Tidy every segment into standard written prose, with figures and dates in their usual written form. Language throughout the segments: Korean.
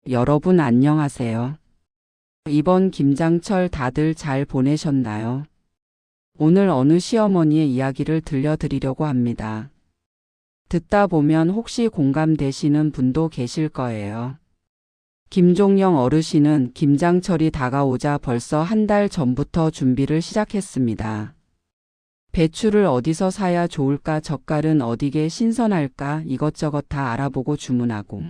여러분 안녕하세요. 이번 김장철 다들 잘 보내셨나요? 오늘 어느 시어머니의 이야기를 들려드리려고 합니다. 듣다 보면 혹시 공감되시는 분도 계실 거예요. 김종영 어르신은 김장철이 다가오자 벌써 한 달 전부터 준비를 시작했습니다. 배추를 어디서 사야 좋을까, 젓갈은 어디게 신선할까 이것저것 다 알아보고 주문하고.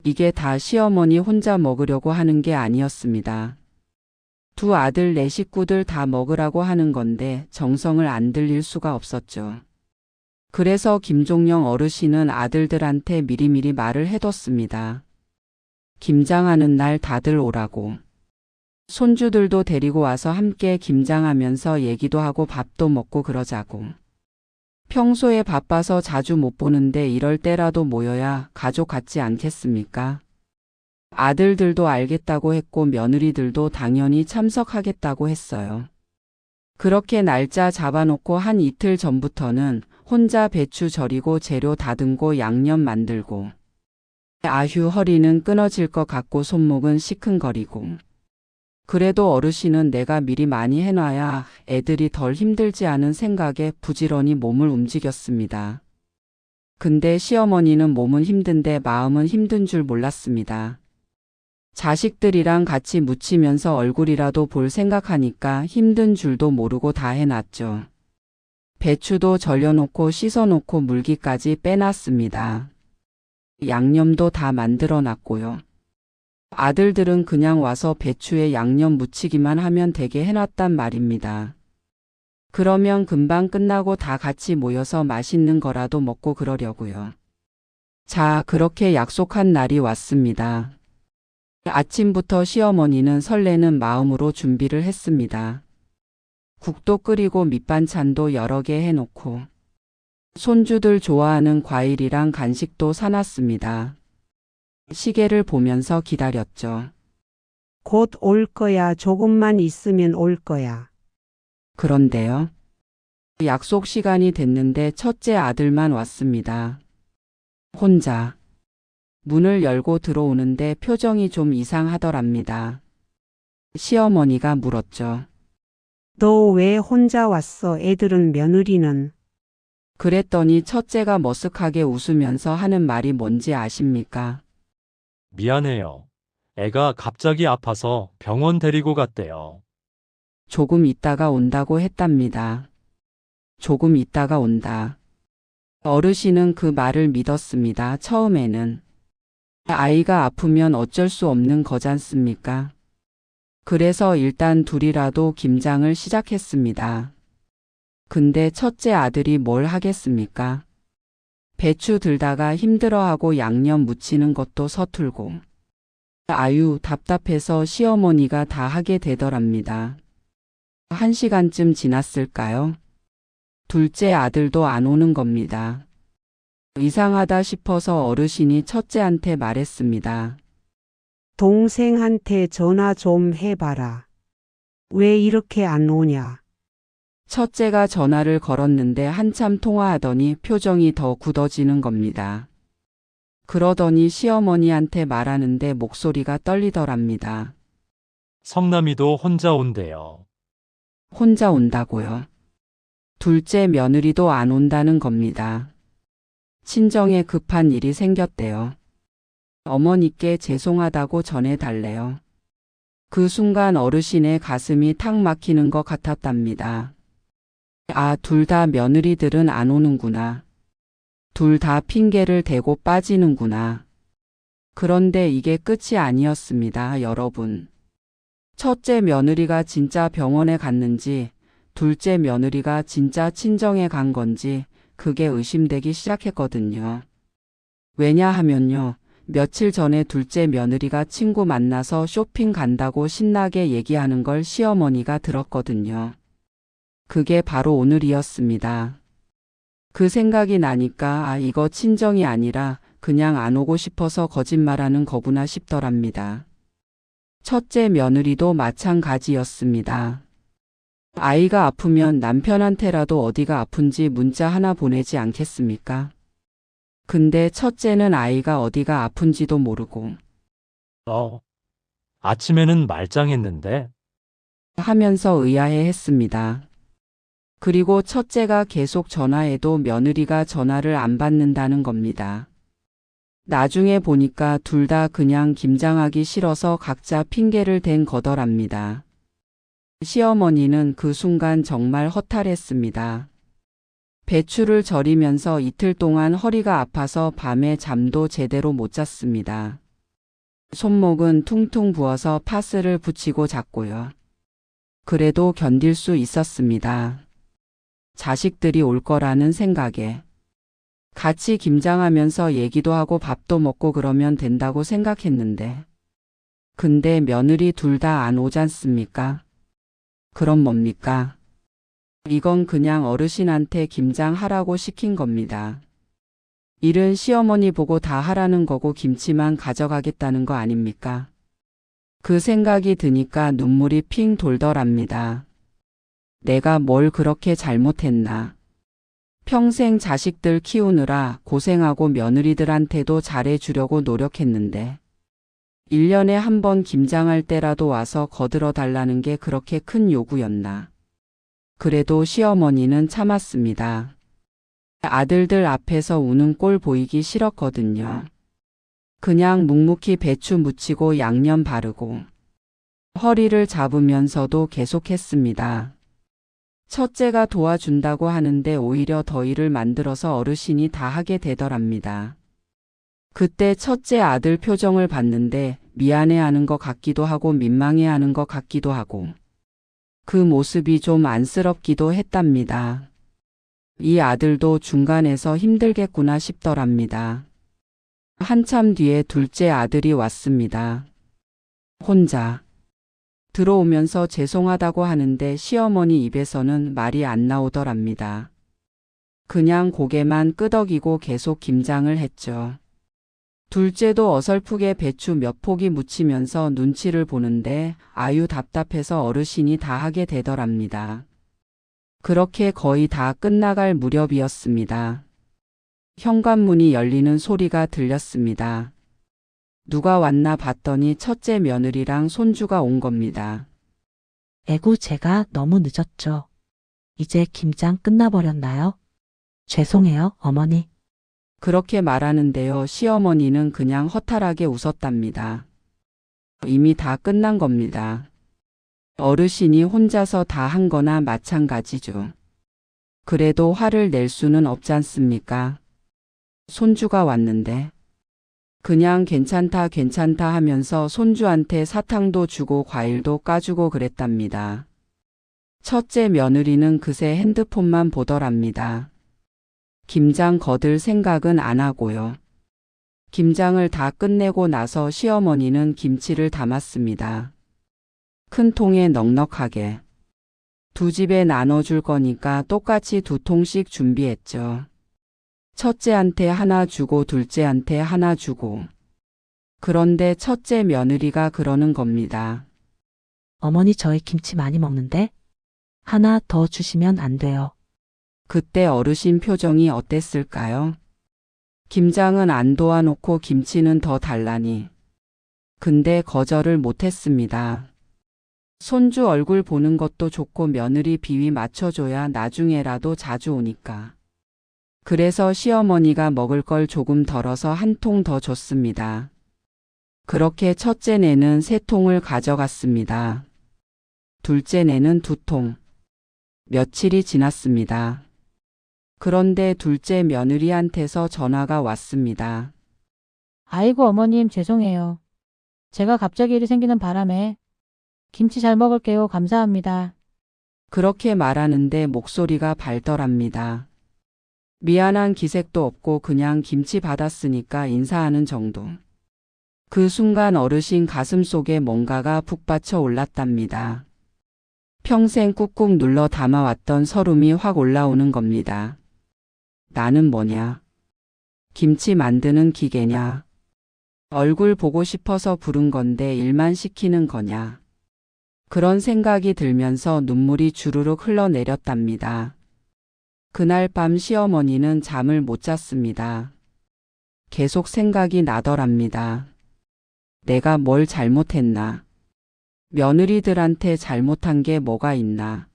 이게 다 시어머니 혼자 먹으려고 하는 게 아니었습니다. 두 아들 네 식구들 다 먹으라고 하는 건데 정성을 안 들일 수가 없었죠. 그래서 김종영 어르신은 아들들한테 미리미리 말을 해뒀습니다. 김장하는 날 다들 오라고. 손주들도 데리고 와서 함께 김장하면서 얘기도 하고 밥도 먹고 그러자고. 평소에 바빠서 자주 못 보는데 이럴 때라도 모여야 가족 같지 않겠습니까? 아들들도 알겠다고 했고 며느리들도 당연히 참석하겠다고 했어요. 그렇게 날짜 잡아놓고 한 이틀 전부터는 혼자 배추 절이고 재료 다듬고 양념 만들고. 아휴, 허리는 끊어질 것 같고 손목은 시큰거리고. 그래도 어르신은 내가 미리 많이 해놔야 애들이 덜 힘들지 않은 생각에 부지런히 몸을 움직였습니다. 근데 시어머니는 몸은 힘든데 마음은 힘든 줄 몰랐습니다. 자식들이랑 같이 묻히면서 얼굴이라도 볼 생각하니까 힘든 줄도 모르고 다 해놨죠. 배추도 절여놓고 씻어놓고 물기까지 빼놨습니다. 양념도 다 만들어놨고요. 아들들은 그냥 와서 배추에 양념 묻히기만 하면 되게 해놨단 말입니다. 그러면 금방 끝나고 다 같이 모여서 맛있는 거라도 먹고 그러려고요. 자, 그렇게 약속한 날이 왔습니다. 아침부터 시어머니는 설레는 마음으로 준비를 했습니다. 국도 끓이고 밑반찬도 여러 개 해놓고 손주들 좋아하는 과일이랑 간식도 사놨습니다. 시계를 보면서 기다렸죠. 곧 올 거야. 조금만 있으면 올 거야. 그런데요. 약속 시간이 됐는데 첫째 아들만 왔습니다. 혼자. 문을 열고 들어오는데 표정이 좀 이상하더랍니다. 시어머니가 물었죠. 너 왜 혼자 왔어? 애들은 며느리는. 그랬더니 첫째가 머쓱하게 웃으면서 하는 말이 뭔지 아십니까? 미안해요. 애가 갑자기 아파서 병원 데리고 갔대요. 조금 있다가 온다고 했답니다. 조금 있다가 온다. 어르신은 그 말을 믿었습니다. 처음에는. 아이가 아프면 어쩔 수 없는 거잖습니까? 그래서 일단 둘이라도 김장을 시작했습니다. 근데 첫째 아들이 뭘 하겠습니까? 배추 들다가 힘들어하고 양념 묻히는 것도 서툴고. 아유, 답답해서 시어머니가 다 하게 되더랍니다. 1시간쯤 지났을까요? 둘째 아들도 안 오는 겁니다. 이상하다 싶어서 어르신이 첫째한테 말했습니다. 동생한테 전화 좀 해봐라. 왜 이렇게 안 오냐? 첫째가 전화를 걸었는데 한참 통화하더니 표정이 더 굳어지는 겁니다. 그러더니 시어머니한테 말하는데 목소리가 떨리더랍니다. 성남이도 혼자 온대요. 혼자 온다고요. 둘째 며느리도 안 온다는 겁니다. 친정에 급한 일이 생겼대요. 어머니께 죄송하다고 전해달래요. 그 순간 어르신의 가슴이 탁 막히는 것 같았답니다. 아, 둘 다 며느리들은 안 오는구나. 둘 다 핑계를 대고 빠지는구나. 그런데 이게 끝이 아니었습니다, 여러분. 첫째 며느리가 진짜 병원에 갔는지, 둘째 며느리가 진짜 친정에 간 건지, 그게 의심되기 시작했거든요. 왜냐하면요, 며칠 전에 둘째 며느리가 친구 만나서 쇼핑 간다고 신나게 얘기하는 걸 시어머니가 들었거든요. 그게 바로 오늘이었습니다. 그 생각이 나니까 아, 이거 친정이 아니라 그냥 안 오고 싶어서 거짓말하는 거구나 싶더랍니다. 첫째 며느리도 마찬가지였습니다. 아이가 아프면 남편한테라도 어디가 아픈지 문자 하나 보내지 않겠습니까? 근데 첫째는 아이가 어디가 아픈지도 모르고 아침에는 말짱했는데, 하면서 의아해 했습니다. 그리고 첫째가 계속 전화해도 며느리가 전화를 안 받는다는 겁니다. 나중에 보니까 둘 다 그냥 김장하기 싫어서 각자 핑계를 댄 거더랍니다. 시어머니는 그 순간 정말 허탈했습니다. 배추를 절이면서 이틀 동안 허리가 아파서 밤에 잠도 제대로 못 잤습니다. 손목은 퉁퉁 부어서 파스를 붙이고 잤고요. 그래도 견딜 수 있었습니다. 자식들이 올 거라는 생각에. 같이 김장하면서 얘기도 하고 밥도 먹고 그러면 된다고 생각했는데. 근데 며느리 둘 다 안 오잖습니까? 그럼 뭡니까? 이건 그냥 어르신한테 김장하라고 시킨 겁니다. 일은 시어머니 보고 다 하라는 거고 김치만 가져가겠다는 거 아닙니까? 그 생각이 드니까 눈물이 핑 돌더랍니다. 내가 뭘 그렇게 잘못했나. 평생 자식들 키우느라 고생하고 며느리들한테도 잘해주려고 노력했는데 1년에 한 번 김장할 때라도 와서 거들어 달라는 게 그렇게 큰 요구였나. 그래도 시어머니는 참았습니다. 아들들 앞에서 우는 꼴 보이기 싫었거든요. 그냥 묵묵히 배추 무치고 양념 바르고 허리를 잡으면서도 계속했습니다. 첫째가 도와준다고 하는데 오히려 더 일을 만들어서 어르신이 다 하게 되더랍니다. 그때 첫째 아들 표정을 봤는데 미안해하는 것 같기도 하고 민망해하는 것 같기도 하고 그 모습이 좀 안쓰럽기도 했답니다. 이 아들도 중간에서 힘들겠구나 싶더랍니다. 한참 뒤에 둘째 아들이 왔습니다. 혼자. 들어오면서 죄송하다고 하는데 시어머니 입에서는 말이 안 나오더랍니다. 그냥 고개만 끄덕이고 계속 김장을 했죠. 둘째도 어설프게 배추 몇 포기 무치면서 눈치를 보는데 아유 답답해서 어르신이 다 하게 되더랍니다. 그렇게 거의 다 끝나갈 무렵이었습니다. 현관문이 열리는 소리가 들렸습니다. 누가 왔나 봤더니 첫째 며느리랑 손주가 온 겁니다. 에구, 제가 너무 늦었죠. 이제 김장 끝나버렸나요? 죄송해요, 어머니. 그렇게 말하는데요. 시어머니는 그냥 허탈하게 웃었답니다. 이미 다 끝난 겁니다. 어르신이 혼자서 다 한 거나 마찬가지죠. 그래도 화를 낼 수는 없잖습니까? 손주가 왔는데. 그냥 괜찮다 괜찮다 하면서 손주한테 사탕도 주고 과일도 까주고 그랬답니다. 첫째 며느리는 그새 핸드폰만 보더랍니다. 김장 거들 생각은 안 하고요. 김장을 다 끝내고 나서 시어머니는 김치를 담았습니다. 큰 통에 넉넉하게. 두 집에 나눠줄 거니까 똑같이 2통씩 준비했죠. 첫째한테 하나 주고 둘째한테 하나 주고. 그런데 첫째 며느리가 그러는 겁니다. 어머니, 저희 김치 많이 먹는데 하나 더 주시면 안 돼요. 그때 어르신 표정이 어땠을까요? 김장은 안 도와놓고 김치는 더 달라니. 근데 거절을 못했습니다. 손주 얼굴 보는 것도 좋고 며느리 비위 맞춰줘야 나중에라도 자주 오니까. 그래서 시어머니가 먹을 걸 조금 덜어서 한 통 더 줬습니다. 그렇게 첫째네는 3통을 가져갔습니다. 둘째네는 2통. 며칠이 지났습니다. 그런데 둘째 며느리한테서 전화가 왔습니다. 아이고 어머님 죄송해요. 제가 갑자기 일이 생기는 바람에 김치 잘 먹을게요. 감사합니다. 그렇게 말하는데 목소리가 발더랍니다. 미안한 기색도 없고 그냥 김치 받았으니까 인사하는 정도. 그 순간 어르신 가슴속에 뭔가가 북받쳐 올랐답니다. 평생 꾹꾹 눌러 담아왔던 서름이 확 올라오는 겁니다. 나는 뭐냐? 김치 만드는 기계냐? 얼굴 보고 싶어서 부른 건데 일만 시키는 거냐? 그런 생각이 들면서 눈물이 주르륵 흘러내렸답니다. 그날 밤 시어머니는 잠을 못 잤습니다. 계속 생각이 나더랍니다. 내가 뭘 잘못했나? 며느리들한테 잘못한 게 뭐가 있나?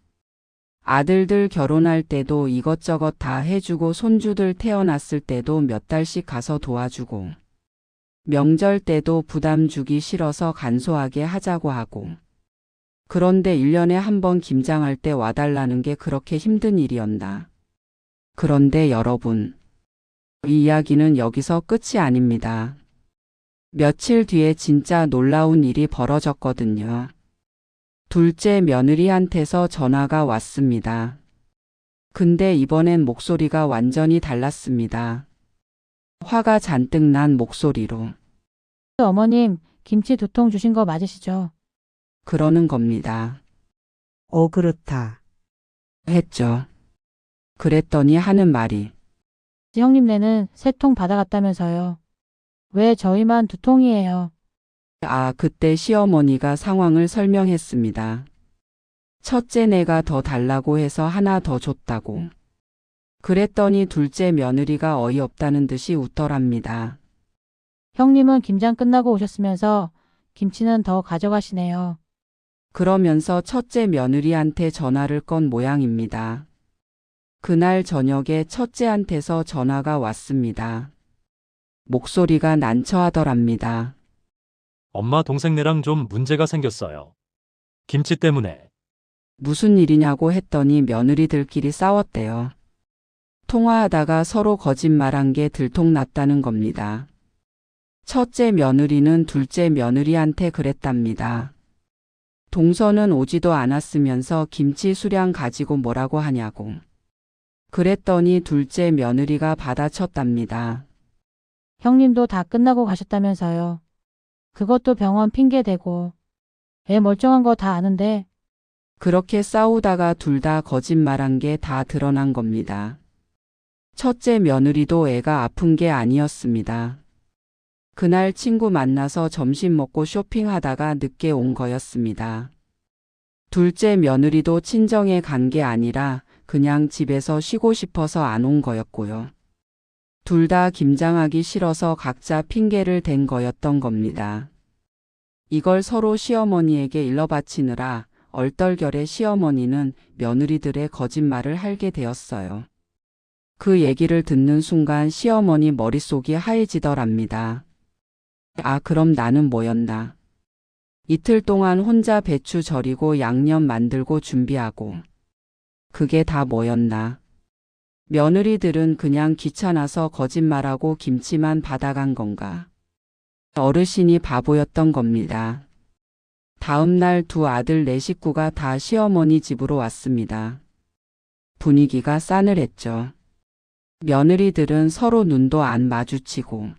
아들들 결혼할 때도 이것저것 다 해주고 손주들 태어났을 때도 몇 달씩 가서 도와주고 명절 때도 부담 주기 싫어서 간소하게 하자고 하고 그런데 1년에 한 번 김장할 때 와달라는 게 그렇게 힘든 일이었나? 그런데 여러분, 이 이야기는 여기서 끝이 아닙니다. 며칠 뒤에 진짜 놀라운 일이 벌어졌거든요. 둘째 며느리한테서 전화가 왔습니다. 근데 이번엔 목소리가 완전히 달랐습니다. 화가 잔뜩 난 목소리로 어머님, 김치 2통 주신 거 맞으시죠? 그러는 겁니다. 그렇다. 했죠. 그랬더니 하는 말이 형님네는 3통 받아갔다면서요. 왜 저희만 2통이에요? 그때 시어머니가 상황을 설명했습니다. 첫째네가 더 달라고 해서 하나 더 줬다고. 그랬더니 둘째 며느리가 어이없다는 듯이 웃더랍니다. 형님은 김장 끝나고 오셨으면서 김치는 더 가져가시네요. 그러면서 첫째 며느리한테 전화를 건 모양입니다. 그날 저녁에 첫째한테서 전화가 왔습니다. 목소리가 난처하더랍니다. 엄마 동생네랑 좀 문제가 생겼어요. 김치 때문에. 무슨 일이냐고 했더니 며느리들끼리 싸웠대요. 통화하다가 서로 거짓말한 게 들통났다는 겁니다. 첫째 며느리는 둘째 며느리한테 그랬답니다. 동서는 오지도 않았으면서 김치 수량 가지고 뭐라고 하냐고. 그랬더니 둘째 며느리가 받아쳤답니다. 형님도 다 끝나고 가셨다면서요. 그것도 병원 핑계 대고. 애 멀쩡한 거 다 아는데. 그렇게 싸우다가 둘 다 거짓말한 게 다 드러난 겁니다. 첫째 며느리도 애가 아픈 게 아니었습니다. 그날 친구 만나서 점심 먹고 쇼핑하다가 늦게 온 거였습니다. 둘째 며느리도 친정에 간 게 아니라 그냥 집에서 쉬고 싶어서 안 온 거였고요. 둘 다 김장하기 싫어서 각자 핑계를 댄 거였던 겁니다. 이걸 서로 시어머니에게 일러바치느라 얼떨결에 시어머니는 며느리들의 거짓말을 할게 되었어요. 그 얘기를 듣는 순간 시어머니 머릿속이 하얘지더랍니다. 그럼 나는 뭐였나? 이틀 동안 혼자 배추 절이고 양념 만들고 준비하고. 그게 다 뭐였나? 며느리들은 그냥 귀찮아서 거짓말하고 김치만 받아간 건가? 어르신이 바보였던 겁니다. 다음 날 두 아들 네 식구가 다 시어머니 집으로 왔습니다. 분위기가 싸늘했죠. 며느리들은 서로 눈도 안 마주치고.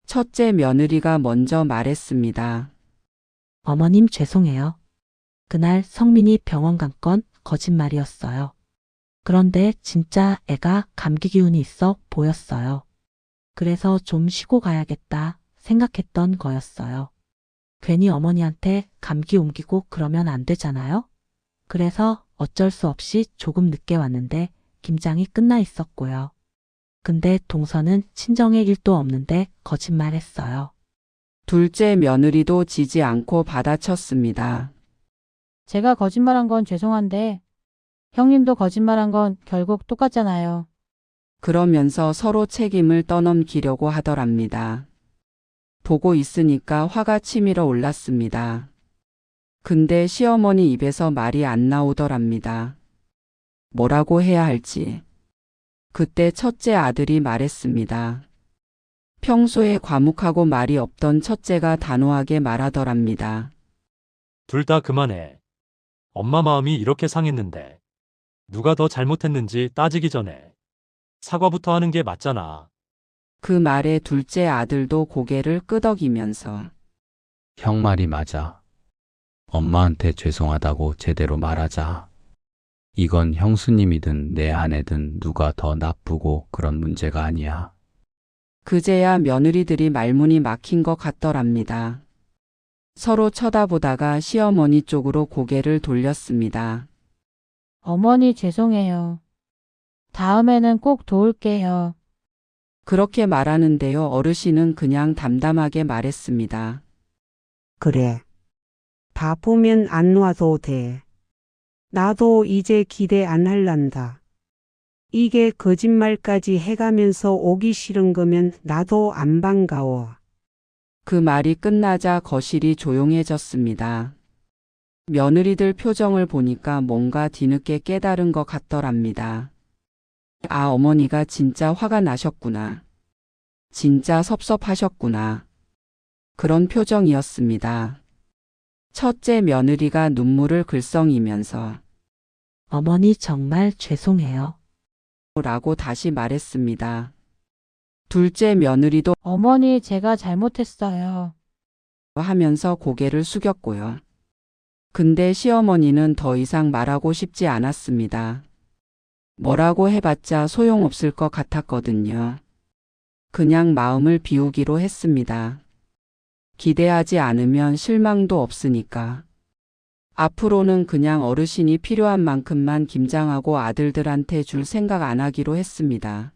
첫째 며느리가 먼저 말했습니다. 어머님 죄송해요. 그날 성민이 병원 간 건 거짓말이었어요. 그런데 진짜 애가 감기 기운이 있어 보였어요. 그래서 좀 쉬고 가야겠다 생각했던 거였어요. 괜히 어머니한테 감기 옮기고 그러면 안 되잖아요? 그래서 어쩔 수 없이 조금 늦게 왔는데 김장이 끝나 있었고요. 근데 동서는 친정에 일도 없는데 거짓말했어요. 둘째 며느리도 지지 않고 받아쳤습니다. 제가 거짓말한 건 죄송한데 형님도 거짓말한 건 결국 똑같잖아요. 그러면서 서로 책임을 떠넘기려고 하더랍니다. 보고 있으니까 화가 치밀어 올랐습니다. 근데 시어머니 입에서 말이 안 나오더랍니다. 뭐라고 해야 할지. 그때 첫째 아들이 말했습니다. 평소에 과묵하고 말이 없던 첫째가 단호하게 말하더랍니다. 둘 다 그만해. 엄마 마음이 이렇게 상했는데 누가 더 잘못했는지 따지기 전에 사과부터 하는 게 맞잖아. 그 말에 둘째 아들도 고개를 끄덕이면서 형 말이 맞아. 엄마한테 죄송하다고 제대로 말하자. 이건 형수님이든 내 아내든 누가 더 나쁘고 그런 문제가 아니야. 그제야 며느리들이 말문이 막힌 것 같더랍니다. 서로 쳐다보다가 시어머니 쪽으로 고개를 돌렸습니다. 어머니 죄송해요. 다음에는 꼭 도울게요. 그렇게 말하는데요. 어르신은 그냥 담담하게 말했습니다. 그래. 바쁘면 안 와도 돼. 나도 이제 기대 안 할란다. 이게 거짓말까지 해가면서 오기 싫은 거면 나도 안 반가워. 그 말이 끝나자 거실이 조용해졌습니다. 며느리들 표정을 보니까 뭔가 뒤늦게 깨달은 것 같더랍니다. 아, 어머니가 진짜 화가 나셨구나. 진짜 섭섭하셨구나. 그런 표정이었습니다. 첫째 며느리가 눈물을 글썽이면서 어머니 정말 죄송해요. 라고 다시 말했습니다. 둘째 며느리도 어머니, 제가 잘못했어요. 하면서 고개를 숙였고요. 근데 시어머니는 더 이상 말하고 싶지 않았습니다. 뭐라고 해봤자 소용없을 것 같았거든요. 그냥 마음을 비우기로 했습니다. 기대하지 않으면 실망도 없으니까. 앞으로는 그냥 어르신이 필요한 만큼만 김장하고 아들들한테 줄 생각 안 하기로 했습니다.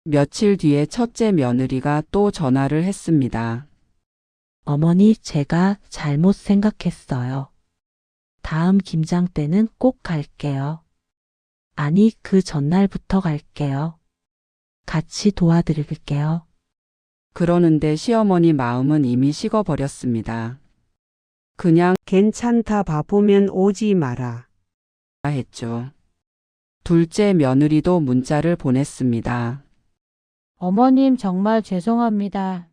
며칠 뒤에 첫째 며느리가 또 전화를 했습니다. 어머니, 제가 잘못 생각했어요. 다음 김장 때는 꼭 갈게요. 아니, 그 전날부터 갈게요. 같이 도와드릴게요. 그러는데 시어머니 마음은 이미 식어버렸습니다. 그냥 괜찮다 바쁘면 오지 마라. 했죠. 둘째 며느리도 문자를 보냈습니다. 어머님, 정말 죄송합니다.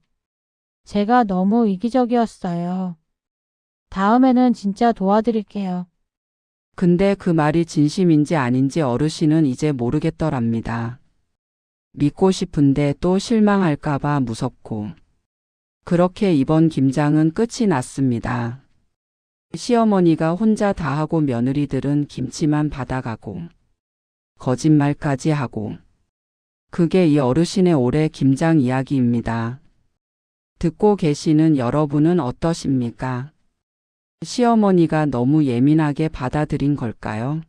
제가 너무 이기적이었어요. 다음에는 진짜 도와드릴게요. 근데 그 말이 진심인지 아닌지 어르신은 이제 모르겠더랍니다. 믿고 싶은데 또 실망할까봐 무섭고. 그렇게 이번 김장은 끝이 났습니다. 시어머니가 혼자 다 하고 며느리들은 김치만 받아가고 거짓말까지 하고. 그게 이 어르신의 올해 김장 이야기입니다. 듣고 계시는 여러분은 어떠십니까? 시어머니가 너무 예민하게 받아들인 걸까요?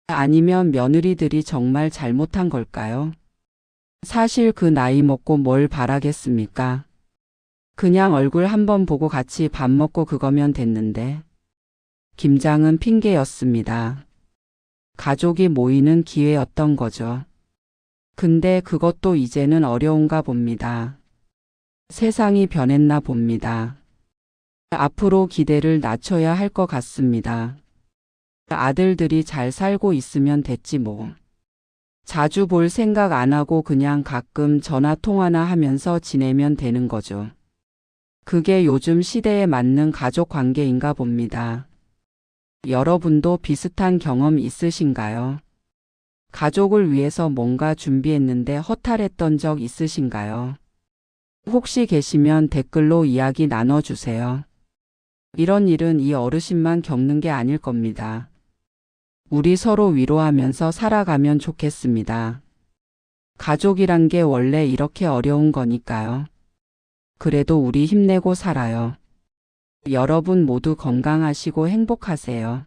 아니면 며느리들이 정말 잘못한 걸까요? 사실 그 나이 먹고 뭘 바라겠습니까? 그냥 얼굴 한번 보고 같이 밥 먹고 그거면 됐는데. 김장은 핑계였습니다. 가족이 모이는 기회였던 거죠. 근데 그것도 이제는 어려운가 봅니다. 세상이 변했나 봅니다. 앞으로 기대를 낮춰야 할 것 같습니다. 아들들이 잘 살고 있으면 됐지 뭐. 자주 볼 생각 안 하고 그냥 가끔 전화 통화나 하면서 지내면 되는 거죠. 그게 요즘 시대에 맞는 가족 관계인가 봅니다. 여러분도 비슷한 경험 있으신가요? 가족을 위해서 뭔가 준비했는데 허탈했던 적 있으신가요? 혹시 계시면 댓글로 이야기 나눠주세요. 이런 일은 이 어르신만 겪는 게 아닐 겁니다. 우리 서로 위로하면서 살아가면 좋겠습니다. 가족이란 게 원래 이렇게 어려운 거니까요. 그래도 우리 힘내고 살아요. 여러분 모두 건강하시고 행복하세요.